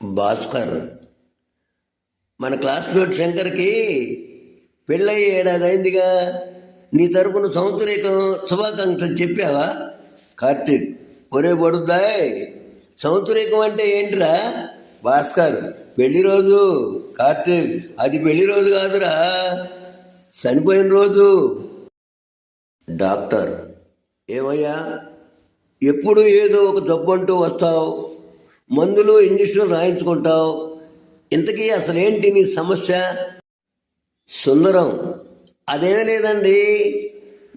భాస్కర్, మన క్లాస్మేట్ శంకర్కి పెళ్ళయి ఏడాది అయిందిగా. నీ తరపున సంవత్సరీకం శుభాకాంక్షలు చెప్పావా? కార్తీక్, ఒరే బడుద్దాయ్, సంవత్సరీకం అంటే ఏంటిరా? భాస్కర్, పెళ్లి రోజు. కార్తీక్, అది పెళ్లి రోజు కాదురా, చనిపోయిన రోజు. డాక్టర్, ఏమయ్యా, ఎప్పుడు ఏదో ఒక జబ్బు అంటూ వస్తావు, మందులు ఇంజక్షన్లు రాయించుకుంటావు, ఇంతకీ అసలేంటి నీ సమస్య? సుందరం, అదేమీ లేదండి,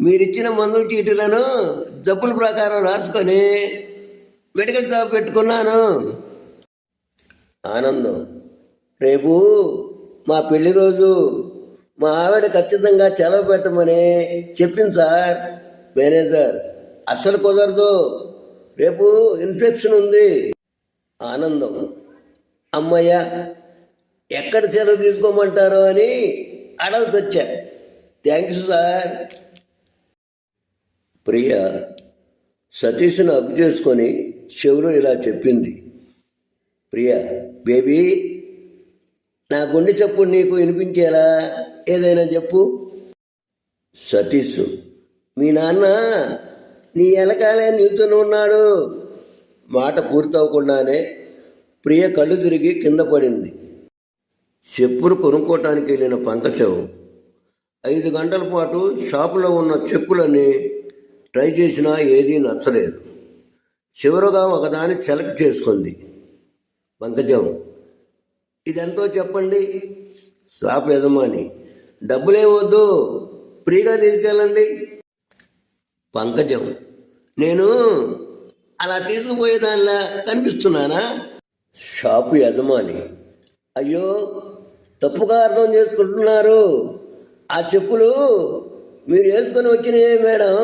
మీరిచ్చిన మందుల చీటీలను జబ్బుల ప్రకారం రాసుకొని మెడికల్ షాప్ పెట్టుకున్నాను. ఆనందం, రేపు మా పెళ్లి రోజు, మా ఆవిడ ఖచ్చితంగా సెలవు పెట్టమని చెప్పింది సార్. మేనేజర్, అస్సలు కుదరదు, రేపు ఇన్ఫెక్షన్ ఉంది. ఆనందం, అమ్మయ్య, ఎక్కడ సెలవు తీసుకోమంటారో అని అడల్సి వచ్చా. Thanks sir. ప్రియ సతీష్ను హగ్ చేసుకొని చెవిలో ఇలా చెప్పింది. ప్రియ, బేబీ, నా గుండె చప్పుడు నీకు వినిపించేలా ఏదైనా చెప్పు. సతీష్, మీ నాన్న నీ వెనకాలే నిల్చుని ఉన్నాడు. మాట పూర్తవకుండానే ప్రియ కళ్ళు తిరిగి కింద పడింది. చెప్పులు కొనుక్కోవటానికి వెళ్ళిన పంకజం 5 గంటల పాటు షాపులో ఉన్న చెప్పులని ట్రై చేసినా ఏదీ నచ్చలేదు. చివరగా ఒకదాని సెలెక్ట్ చేసుకుంది. పంకజం, ఇదెంతో చెప్పండి. షాప్ యజమాని, డబ్బులేమొద్దు, ఫ్రీగా తీసుకెళ్ళండి. పంకజం, నేను అలా తీసుకుపోయేదానిలా కనిపిస్తున్నానా? షాపు యజమాని, అయ్యో, తప్పుగా అర్థం చేసుకుంటున్నారు. ఆ చెప్పులు మీరు వేసుకొని వచ్చినవే మేడం.